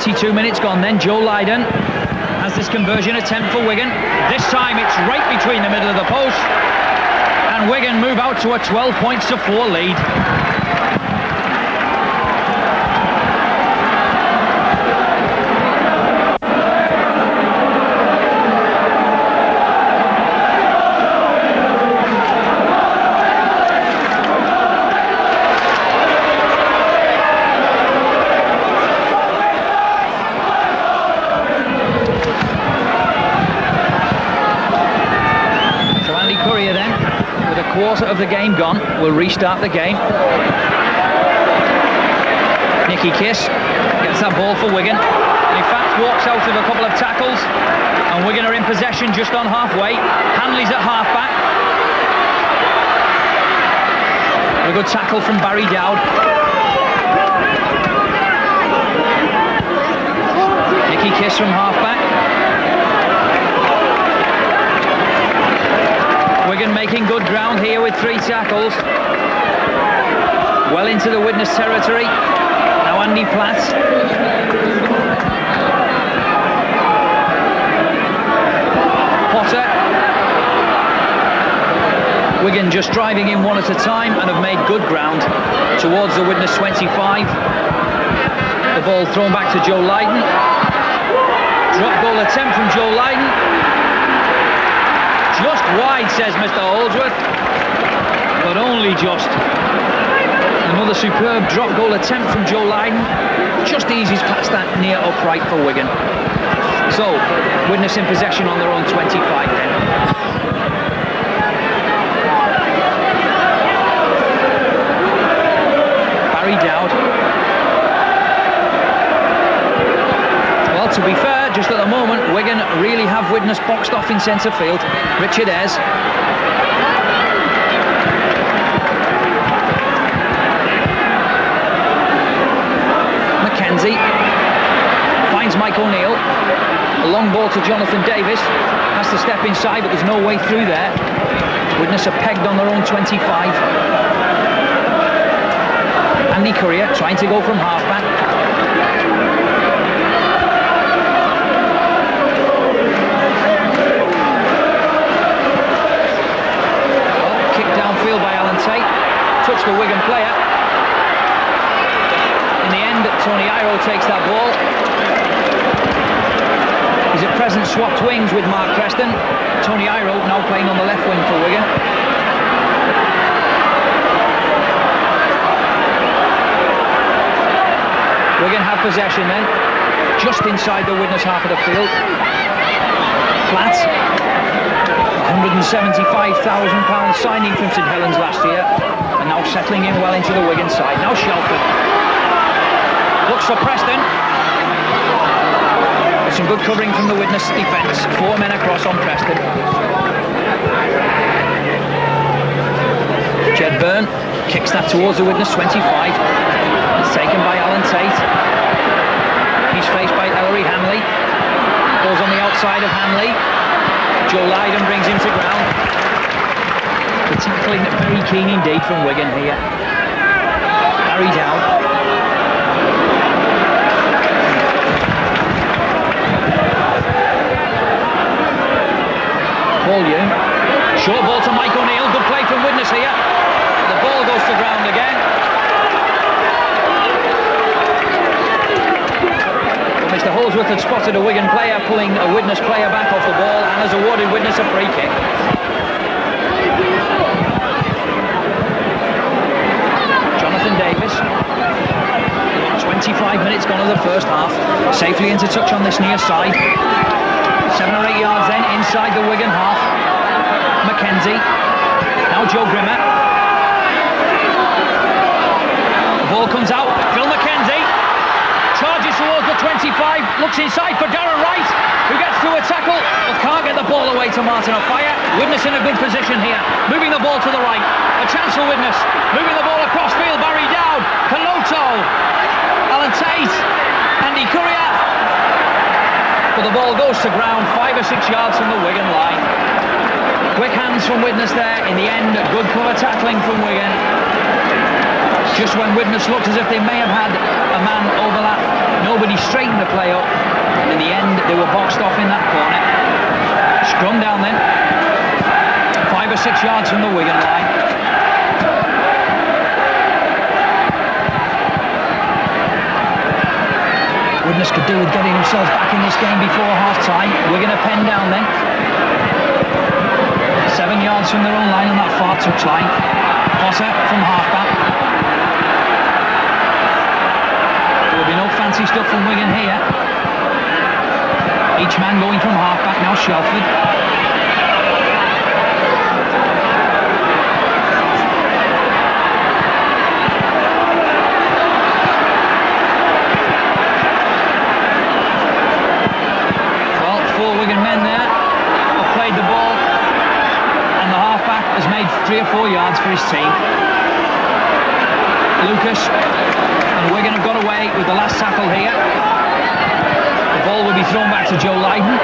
22 minutes gone then. Joe Lydon has this conversion attempt for Wigan. This time it's right between the middle of the post, and Wigan move out to a 12 points to 4 lead. Quarter of the game gone, we'll restart the game. Nicky Kiss gets that ball for Wigan. In fact, walks out of a couple of tackles, and Wigan are in possession just on halfway. Hanley's at halfback. A good tackle from Barry Dowd. Nicky Kiss from halfback. Wigan making good ground here with 3 tackles. Well into the Widnes territory. Now Andy Platt. Potter. Wigan just driving in one at a time and have made good ground towards the Widnes 25. The ball thrown back to Joe Lydon. Drop goal attempt from Joe Lydon. Just wide, says Mr. Holdsworth, but only just. Another superb drop goal attempt from Joe Lydon. Just eases past that near upright for Wigan. So, Widnes in possession on their own 25 then. Barry Dowd. Well, to be fair, just at the moment, Wigan really have Widnes boxed off in centre field. Richard Ayres. McKenzie finds Mike O'Neill. A long ball to Jonathan Davis. Has to step inside, but there's no way through there. Widnes are pegged on their own 25. Andy Courier trying to go from halfback. Touch the Wigan player. In the end, Tony Iro takes that ball. He's at present swapped wings with Mark Preston. Tony Iro now playing on the left wing for Wigan. Wigan have possession then, just inside the Widnes half of the field. Platt, £175,000 signing from St Helens last year, and now settling in well into the Wigan side. Now Shelford looks for Preston. Some good covering from the Widnes defence. 4 men across on Preston. Jed Byrne kicks that towards the Widnes 25. It's taken by Alan Tate. He's faced by Ellery Hanley. Goes on the outside of Hanley. Joe Lydon brings him to ground. The tackling very keen indeed from Wigan here. Barry Dowd. Paul Young. Short ball to Mike O'Neill. Good play from Widnes here. The ball goes to ground again. Well, Mr. Holdsworth had spotted a Wigan player pulling a Widnes player back off the ball and has awarded Widnes a free kick. Jonathan Davis. 25 minutes gone of the first half. Safely into touch on this near side. 7 or 8 yards then inside the Wigan half. McKenzie. Now Joe Grimmer. The ball comes out. Phil McKenzie charges towards the 25. Looks inside for Darren Wright, who gets through a tackle but can't get the ball away to Martin O'Fire. Widnes in a good position here. Moving the ball to the right. A chance for Widnes. Moving the ball across field. Barry Dowd. Caloto. Alan Tate. Andy Courier. But the ball goes to ground 5 or 6 yards from the Wigan line. Quick hands from Widnes there. In the end, good cover tackling from Wigan. Just when Widnes looked as if they may have had a man overlap, no nobody straightened the play up, and in the end they were boxed off in that corner. Scrum down then, 5 or 6 yards from the Wigan line. Widnes could do with getting himself back in this game before half-time. Wigan a pen down then. 7 yards from their own line on that far touchline. Potter from half-back. There will be no fancy stuff from Wigan here. Each man going from half-back now. Shelford. Well, 4 Wigan men there have played the ball, and the half-back has made 3 or 4 yards for his team. Lucas and Wigan have got away with the last tackle here. The ball will be thrown back to Joe Lydon.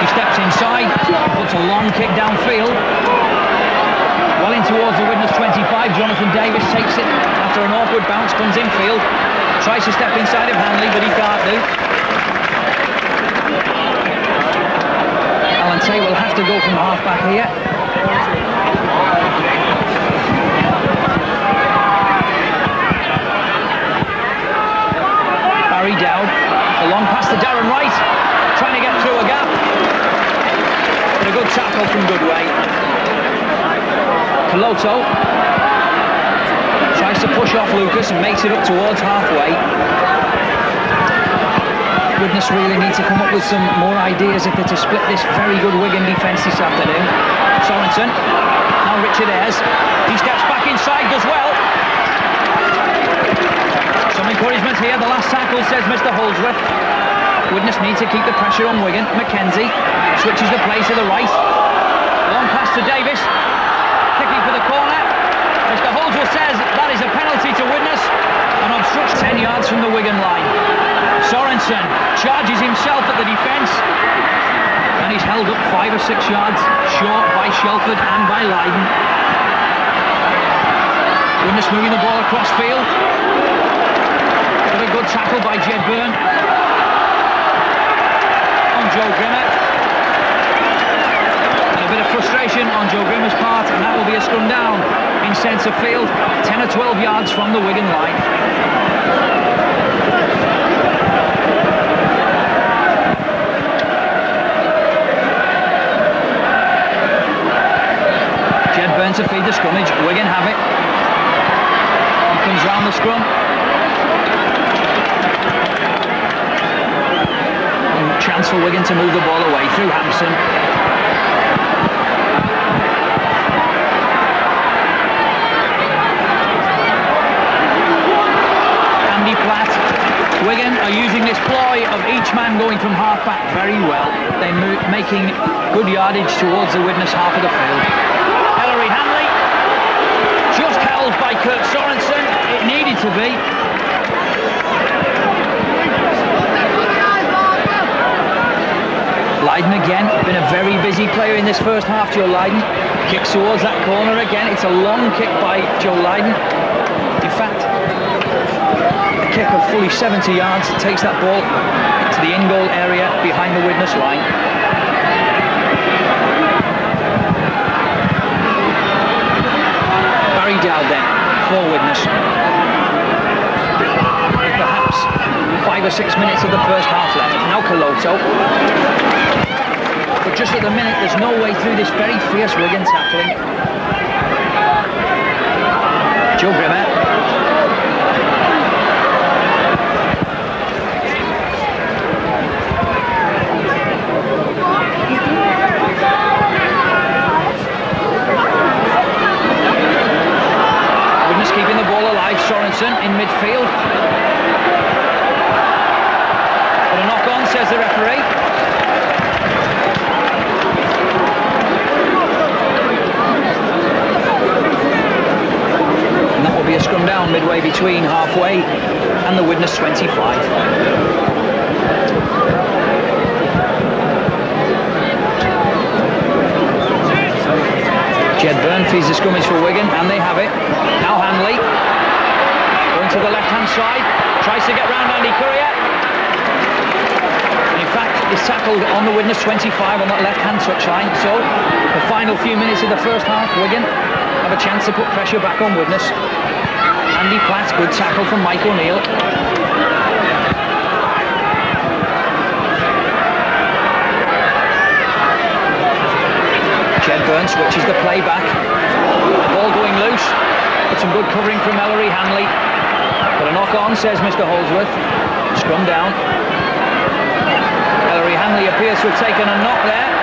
He steps inside, puts a long kick downfield. Well in towards the Widnes 25, Jonathan Davis takes it after an awkward bounce, comes infield, tries to step inside of Hanley, but he can't do. Alan Tate will have to go from half-back here. Barry Dowd, a long pass to Darren Wright, trying to get through a gap. But a good tackle from Goodway. Coloto tries to push off Lucas and makes it up towards halfway. Widnes really need to come up with some more ideas if they're to split this very good Wigan defence this afternoon. Sorensen, now Richard Ayres, he steps back inside, does well. Some encouragement here, the last tackle, says Mr. Holdsworth. Widnes need to keep the pressure on Wigan. McKenzie switches the play to the right. Long pass to Davis, kicking for the corner. Mr. Holdsworth says that is a penalty to Widnes and obstructs 10 yards from the Wigan line. Sorensen charges himself at the defence, and he's held up 5 or 6 yards short by Shelford and by Lydon. Widnes moving the ball across field. A good tackle by Jed Byrne on Joe Grimmer, and a bit of frustration on Joe Grimmer's part, and that will be a scrum down in centre field, 10 or 12 yards from the Wigan line. Jed Byrne to feed the scrummage. Wigan have it. He comes round the scrum. Chance for Wigan to move the ball away through Hampson. Andy Platt. Wigan are using this ploy of each man going from half-back very well. They're making good yardage towards the Widnes half of the field. Ellery Hanley, just held by Kirk Sorensen. It needed to be. Lydon again, been a very busy player in this first half, Joe Lydon. Kicks towards that corner again. It's a long kick by Joe Lydon. In fact, a kick of fully 70 yards takes that ball to the in-goal area behind the Widnes line. Barry Dowd then, for Widnes. Perhaps 5 or 6 minutes of the first half left. Now Coloto. But just at the minute, there's no way through this very fierce Wigan tackling. Joe Grimmer. Widnes keeping the ball alive. Sorensen in midfield. But a knock on, says the referee. Be a scrum down midway between halfway and the Widnes 25. Jed Byrne feeds the scrummage for Wigan, and they have it. Now Hanley going to the left-hand side, Tries to get round Andy Courier. In fact, he's tackled on the Widnes 25 on that left-hand touchline. So, the final few minutes of the first half, Wigan have a chance to put pressure back on Widnes. Andy Platt, good tackle from Mike O'Neill. Jed Byrne switches the play back. Ball going loose. But some good covering from Ellery Hanley. But a knock on, says Mr. Holdsworth. Scrum down. Ellery Hanley appears to have taken a knock there.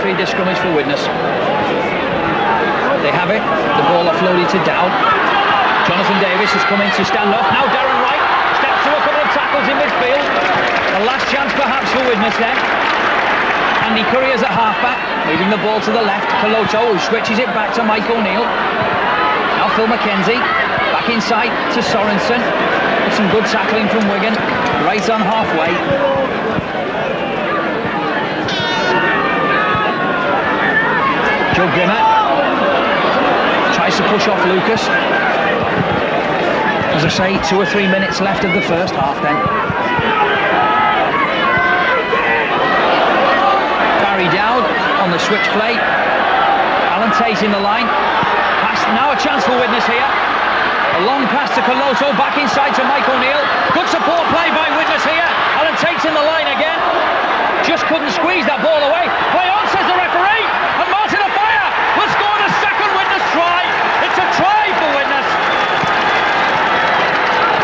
The scrummage for Widnes. They have it. The ball offloaded to Dowd. Jonathan Davis has come in to stand off. Now Darren Wright steps through a couple of tackles in midfield. The last chance perhaps for Widnes then. Andy Courier's at halfback, moving the ball to the left. Coloto, who switches it back to Mike O'Neill. Now Phil McKenzie back inside to Sorensen. With some good tackling from Wigan. Right on halfway. Joe Grimmer tries to push off Lucas. As I say, 2 or 3 minutes left of the first half then. Barry Dowd on the switch play. Alan Tate in the line. Pass, now a chance for Widnes here. A long pass to Coloto, back inside to Mike O'Neill. Good support play by Widnes here. Alan Tate's in the line again. Just couldn't squeeze that ball away. Play on, says the referee. And Martin will score the second Widnes try. It's a try for Widnes.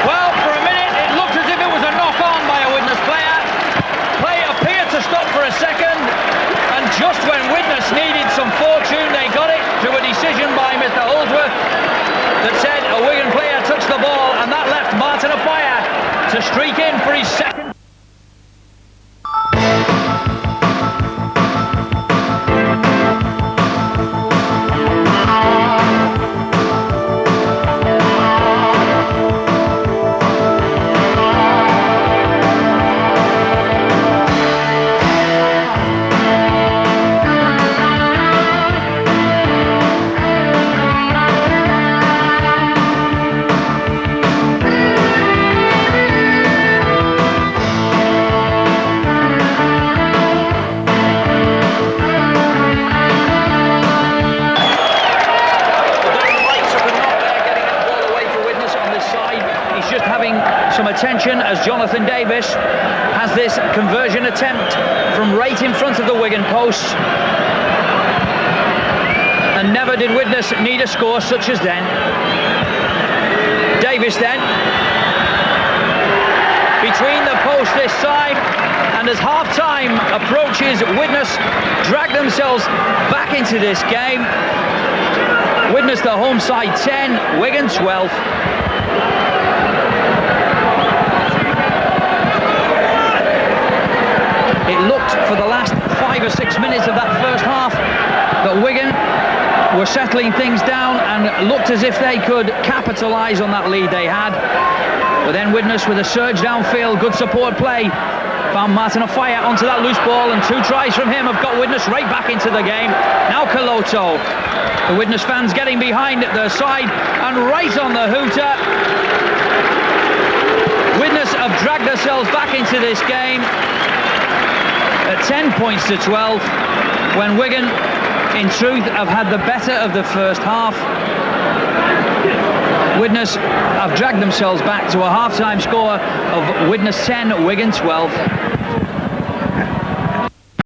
Well, for a minute it looked as if it was a knock-on by a Widnes player. Play appeared to stop for a second, and just when Widnes needed some fortune, they got it through a decision by Mr. Holdsworth that said a Wigan player touched the ball, and that left Martin Offiah to streak in for his second. Some attention as Jonathan Davis has this conversion attempt from right in front of the Wigan post, and never did Widnes need a score such as then. Davis then between the post this time, and as half-time approaches, Widnes drag themselves back into this game. Widnes the home side 10, Wigan 12. It looked for the last 5 or 6 minutes of that first half that Wigan were settling things down and looked as if they could capitalise on that lead they had. But then Widnes, with a surge downfield, good support play, found Martin Offiah onto that loose ball, and 2 tries from him have got Widnes right back into the game. Now Coloto. The Widnes fans getting behind the side and right on the hooter. Widnes have dragged themselves back into this game at 10 points to 12, when Wigan, in truth, have had the better of the first half. Widnes have dragged themselves back to a half-time score of Widnes 10, Wigan 12.